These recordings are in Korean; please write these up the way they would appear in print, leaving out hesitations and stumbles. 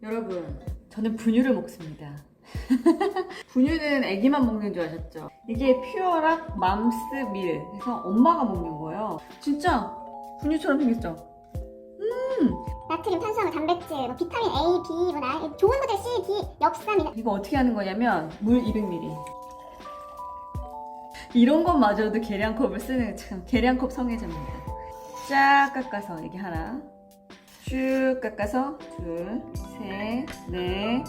여러분, 저는 분유를 먹습니다. 분유는 애기만 먹는 줄 아셨죠? 이게 퓨어락 맘스 밀 해서 엄마가 먹는 거예요. 진짜 분유처럼 생겼죠? 나트륨, 탄수화물, 단백질, 비타민 A, B보다 좋은 것들 C, D, 엽산 이거 어떻게 하는 거냐면 물 200ml 이런 것마저도 계량컵을 쓰는 참 계량컵 성애자입니다. 쫙 깎아서 이게 하나, 쭉 깎아서 둘, 셋, 넷,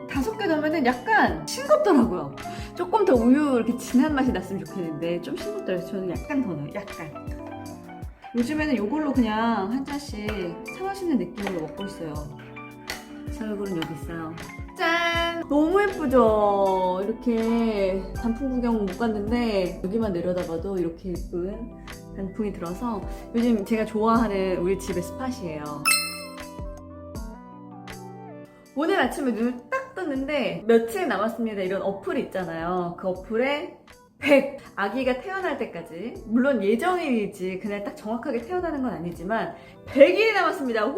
다섯 개 넣으면 약간 싱겁더라고요. 조금 더 우유 이렇게 진한 맛이 났으면 좋겠는데 좀 싱겁더라고요. 저는 약간 더 넣어요. 약간. 요즘에는 이걸로 그냥 한 잔씩 차 마시는 느낌으로 먹고 있어요. 제 얼굴은 여기 있어요. 짠! 너무 예쁘죠? 이렇게 단풍 구경 못 갔는데 여기만 내려다봐도 이렇게 예쁜 단풍이 들어서 요즘 제가 좋아하는 우리 집의 스팟이에요. 오늘 아침에 눈을 딱 떴는데 며칠 남았습니다 이런 어플이 있잖아요. 그 어플에 100! 아기가 태어날 때까지, 물론 예정일이지 그날 딱 정확하게 태어나는 건 아니지만 100일이 남았습니다. 우!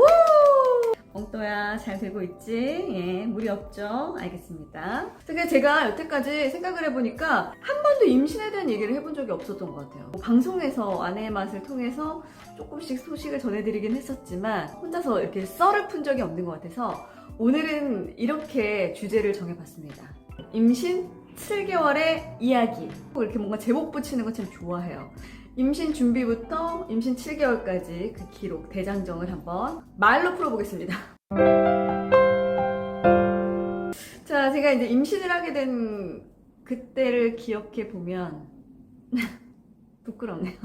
엉떠야 잘 되고 있지? 예, 무리 없죠? 알겠습니다. 그래서 제가 여태까지 생각을 해보니까 한 번도 임신에 대한 얘기를 해본 적이 없었던 것 같아요. 방송에서 아내의 맛을 통해서 조금씩 소식을 전해드리긴 했었지만 혼자서 이렇게 썰을 푼 적이 없는 것 같아서 오늘은 이렇게 주제를 정해봤습니다. 임신 7개월의 이야기. 이렇게 뭔가 제목 붙이는 거 참 좋아해요. 임신 준비부터 임신 7개월까지 그 기록, 대장정을 한번 말로 풀어보겠습니다. 자, 제가 이제 임신을 하게 된 그때를 기억해 보면 부끄럽네요.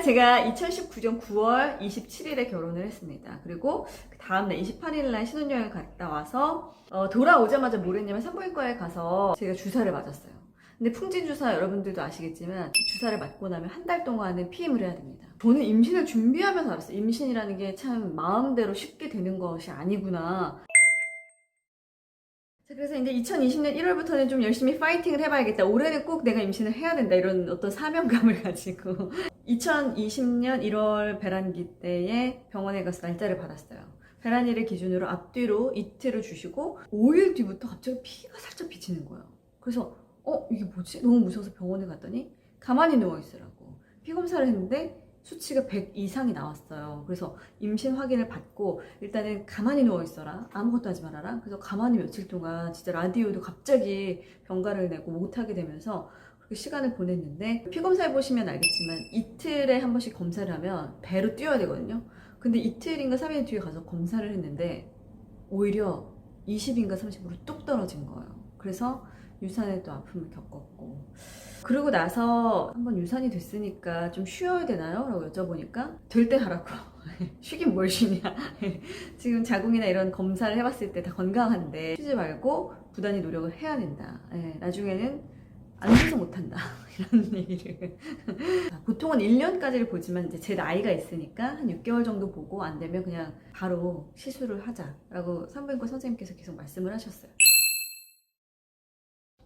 제가 2019년 9월 27일에 결혼을 했습니다. 그리고 그 다음날 28일날 신혼여행을 갔다 와서 돌아오자마자 뭘 했냐면 산부인과에 가서 제가 주사를 맞았어요. 근데 풍진주사 여러분들도 아시겠지만 주사를 맞고 나면 한 달 동안은 피임을 해야 됩니다. 저는 임신을 준비하면서 알았어요. 임신이라는 게 참 마음대로 쉽게 되는 것이 아니구나. 그래서 이제 2020년 1월부터는 좀 열심히 파이팅을 해봐야겠다. 올해는 꼭 내가 임신을 해야 된다. 이런 어떤 사명감을 가지고 2020년 1월 배란기 때에 병원에 가서 날짜를 받았어요. 배란이를 기준으로 앞뒤로 이틀을 주시고 5일 뒤부터 갑자기 피가 살짝 비치는 거예요. 그래서 이게 뭐지? 너무 무서워서 병원에 갔더니 가만히 누워있으라고 피 검사를 했는데 수치가 100 이상이 나왔어요. 그래서 임신 확인을 받고 일단은 가만히 누워있어라, 아무것도 하지 말아라. 그래서 가만히 며칠 동안 진짜 라디오도 갑자기 병가를 내고 못하게 되면서 그렇게 시간을 보냈는데, 피 검사해보시면 알겠지만 이틀에 한 번씩 검사를 하면 배로 뛰어야 되거든요. 근데 이틀인가 3일 뒤에 가서 검사를 했는데 오히려 20인가 30으로 뚝 떨어진 거예요. 그래서 유산에 또 아픔을 겪었고, 그러고 나서 한번 유산이 됐으니까 좀 쉬어야 되나요? 라고 여쭤보니까 될 때 하라고. 쉬긴 뭘 쉬냐. 지금 자궁이나 이런 검사를 해봤을 때 다 건강한데 쉬지 말고 부단히 노력을 해야 된다. 나중에는 안 돼서 못한다. 이런 얘기를. 보통은 1년까지를 보지만 이제 제 나이가 있으니까 한 6개월 정도 보고 안 되면 그냥 바로 시술을 하자라고 산부인과 선생님께서 계속 말씀을 하셨어요.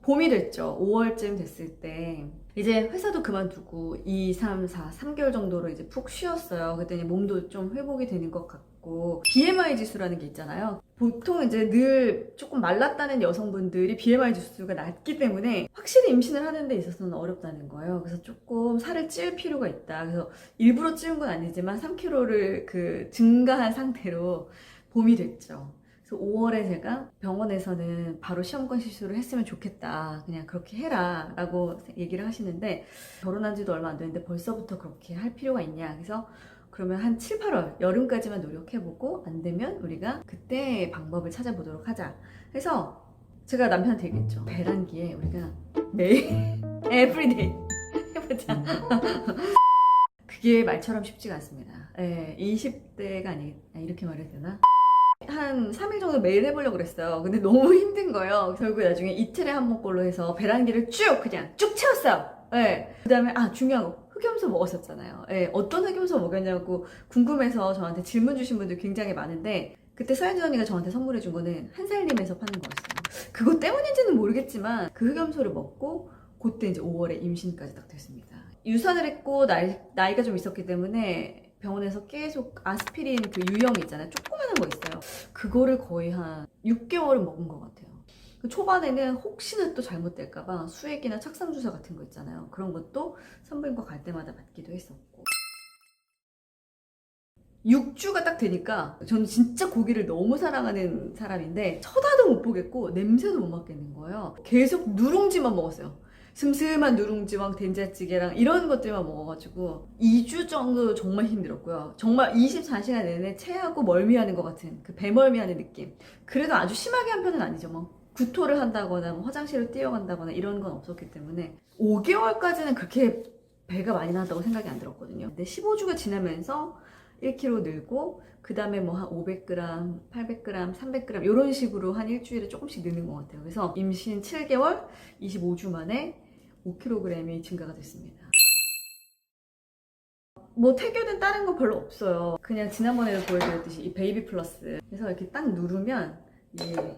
봄이 됐죠. 5월쯤 됐을 때 이제 회사도 그만두고 2, 3, 4, 3개월 정도로 이제 푹 쉬었어요. 그랬더니 몸도 좀 회복이 되는 것 같고, BMI 지수라는 게 있잖아요. 보통 이제 늘 조금 말랐다는 여성분들이 BMI 지수가 낮기 때문에 확실히 임신을 하는 데 있어서는 어렵다는 거예요. 그래서 조금 살을 찔 필요가 있다. 그래서 일부러 찌운 건 아니지만 3kg를 증가한 상태로 봄이 됐죠. 그래서 5월에 제가 병원에서는 바로 시험관 시술을 했으면 좋겠다. 그냥 그렇게 해라 라고 얘기를 하시는데, 결혼한 지도 얼마 안 됐는데 벌써부터 그렇게 할 필요가 있냐. 그래서 그러면 한 7, 8월 여름까지만 노력해보고 안 되면 우리가 그때 방법을 찾아보도록 하자. 그래서 제가 남편한테 얘기했죠. 배란기에 우리가 매일 에브리데이 해보자. 그게 말처럼 쉽지가 않습니다. 20대가 이렇게 말해야 되나? 한 3일 정도 매일 해보려고 그랬어요. 근데 너무 힘든 거예요. 결국에 나중에 이틀에 한 번꼴로 해서 배란기를 그냥 쭉 채웠어요. 그 다음에 중요한 거, 흑염소 먹었었잖아요. 어떤 흑염소 먹였냐고 궁금해서 저한테 질문 주신 분들 굉장히 많은데, 그때 서현진 언니가 저한테 선물해 준 거는 한살림에서 파는 거였어요. 그것 때문인지는 모르겠지만 그 흑염소를 먹고 그때 이제 5월에 임신까지 딱 됐습니다. 유산을 했고 나이가 좀 있었기 때문에 병원에서 계속 아스피린 그 유형 있잖아요. 조그마한 거 있어요. 그거를 거의 한 6개월은 먹은 것 같아요. 초반에는 혹시나 또 잘못될까봐 수액이나 착상주사 같은 거 있잖아요. 그런 것도 산부인과 갈 때마다 맞기도 했었고. 6주가 딱 되니까 저는 진짜 고기를 너무 사랑하는 사람인데 쳐다도 못 보겠고 냄새도 못 맡겠는 거예요. 계속 누룽지만 먹었어요. 슴슴한 누룽지랑 된장찌개랑 이런 것들만 먹어가지고 2주 정도 정말 힘들었고요. 정말 24시간 내내 체하고 멀미하는 것 같은 그 배멀미하는 느낌. 그래도 아주 심하게 한 편은 아니죠. 뭐 구토를 한다거나 뭐 화장실을 뛰어간다거나 이런 건 없었기 때문에 5개월까지는 그렇게 배가 많이 나왔다고 생각이 안 들었거든요. 근데 15주가 지나면서 1kg 늘고 그 다음에 뭐 한 500g, 800g, 300g 이런 식으로 한 일주일에 조금씩 느는 것 같아요. 그래서 임신 7개월, 25주 만에 5kg이 증가가 됐습니다. 뭐 태교는 다른 거 별로 없어요. 그냥 지난번에도 보여드렸듯이 이 베이비 플러스 그래서 이렇게 딱 누르면 이게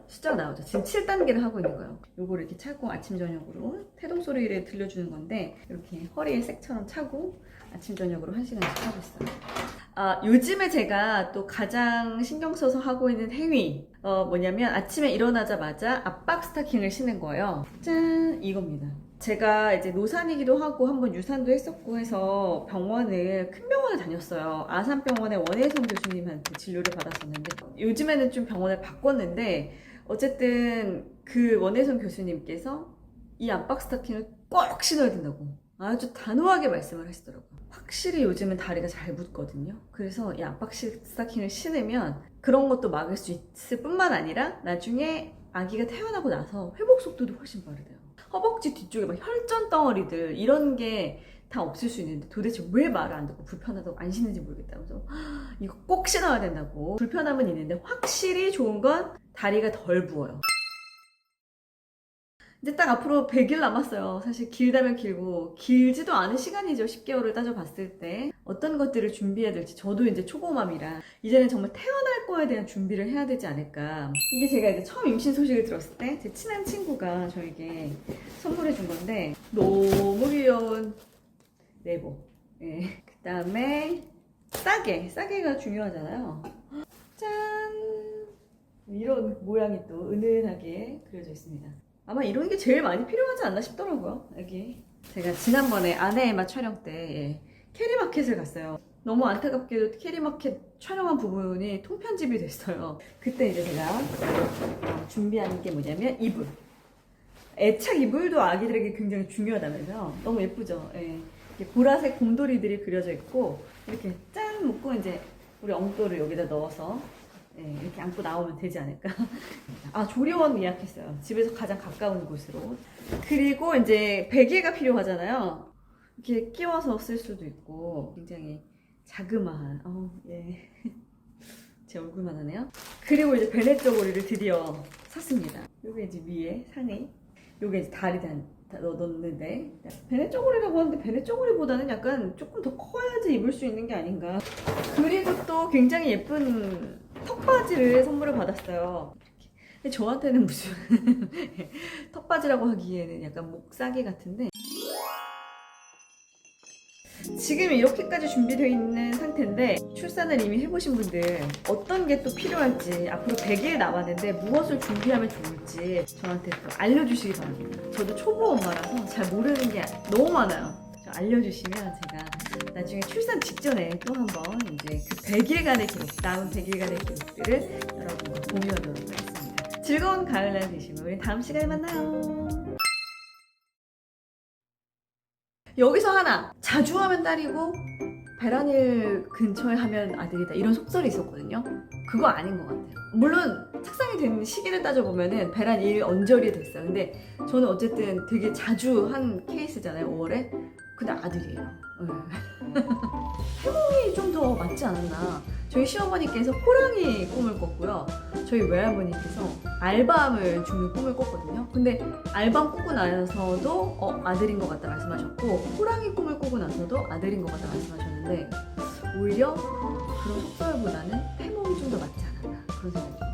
숫자가 나오죠. 지금 7단계를 하고 있는 거예요. 요거를 이렇게 차고 아침 저녁으로 태동 소리를 들려주는 건데 이렇게 허리에 색처럼 차고 아침 저녁으로 1시간씩 하고 있어요. 요즘에 제가 또 가장 신경 써서 하고 있는 행위 뭐냐면 아침에 일어나자마자 압박 스타킹을 신는 거예요. 짠! 이겁니다. 제가 이제 노산이기도 하고 한번 유산도 했었고 해서 병원을 큰 병원을 다녔어요. 아산병원의 원혜성 교수님한테 진료를 받았었는데 요즘에는 좀 병원을 바꿨는데 어쨌든 그 원혜성 교수님께서 이 압박 스타킹을 꼭 신어야 된다고 아주 단호하게 말씀을 하시더라고요. 확실히 요즘은 다리가 잘 붙거든요. 그래서 이 압박 스타킹을 신으면 그런 것도 막을 수 있을 뿐만 아니라 나중에 아기가 태어나고 나서 회복 속도도 훨씬 빠르대요. 허벅지 뒤쪽에 막 혈전 덩어리들 이런 게 다 없을 수 있는데 도대체 왜 말을 안 듣고 불편하다고 안 신는지 모르겠다. 그래서 이거 꼭 신어야 된다고. 불편함은 있는데 확실히 좋은 건 다리가 덜 부어요. 이제 딱 앞으로 100일 남았어요. 사실 길다면 길고 길지도 않은 시간이죠. 10개월을 따져봤을 때 어떤 것들을 준비해야 될지 저도 이제 초보맘이라 이제는 정말 태어날 거에 대한 준비를 해야 되지 않을까. 이게 제가 이제 처음 임신 소식을 들었을 때 제 친한 친구가 저에게 선물해 준 건데 너무 귀여운 내복. 네. 그 다음에 싸개가 중요하잖아요. 짠! 이런 모양이 또 은은하게 그려져 있습니다. 아마 이런 게 제일 많이 필요하지 않나 싶더라고요. 여기 제가 지난번에 아내의 맛 촬영 때 캐리마켓을 갔어요. 너무 안타깝게도 캐리마켓 촬영한 부분이 통편집이 됐어요. 그때 이제 제가 준비한 게 뭐냐면 이불. 애착 이불도 아기들에게 굉장히 중요하다면서요. 너무 예쁘죠? 예. 이렇게 보라색 곰돌이들이 그려져 있고 이렇게 짠 묶고 이제 우리 엉돌을 여기다 넣어서 이렇게 안고 나오면 되지 않을까. 조리원 예약했어요. 집에서 가장 가까운 곳으로. 그리고 이제 베개가 필요하잖아요. 이렇게 끼워서 쓸 수도 있고 굉장히 자그마한 예. 제 얼굴만 하네요. 그리고 이제 베네 쪼고리를 드디어 샀습니다. 요게 이제 위에 상의, 요게 이제 다리 다 넣었는데 베네 쪼고리라고 하는데 베네 쪼고리보다는 약간 조금 더 커야지 입을 수 있는 게 아닌가. 그리고 또 굉장히 예쁜 턱바지를 선물을 받았어요. 근데 저한테는 무슨 턱바지라고 하기에는 약간 목싸개 같은데 지금 이렇게까지 준비되어 있는 상태인데 출산을 이미 해보신 분들 어떤 게 또 필요할지 앞으로 100일 남았는데 무엇을 준비하면 좋을지 저한테 또 알려주시기 바랍니다. 저도 초보 엄마라서 잘 모르는 게 너무 많아요. 알려주시면 제가 나중에 출산 직전에 또 한번 이제 그 100일간의 기록, 남은 100일간의 기록들을 여러분과 공유하도록 하겠습니다. 즐거운 가을날 되시면 우리 다음 시간에 만나요. 여기서 하나, 자주 하면 딸이고 배란일 근처에 하면 아들이다 이런 속설이 있었거든요. 그거 아닌 것 같아요. 물론 착상이 된 시기를 따져보면은 배란일 언저리 됐어요. 근데 저는 어쨌든 되게 자주 한 케이스잖아요. 5월에. 근데 아들이에요. 태몽이 좀 더 맞지 않았나. 저희 시어머니께서 호랑이 꿈을 꿨고요. 저희 외할머니께서 알밤을 주는 꿈을 꿨거든요. 근데 알밤 꾸고 나서도 아들인 것 같다 말씀하셨고 호랑이 꿈을 꾸고 나서도 아들인 것 같다 말씀하셨는데 오히려 그런 속설보다는 태몽이 좀 더 맞지 않았나 그런 생각이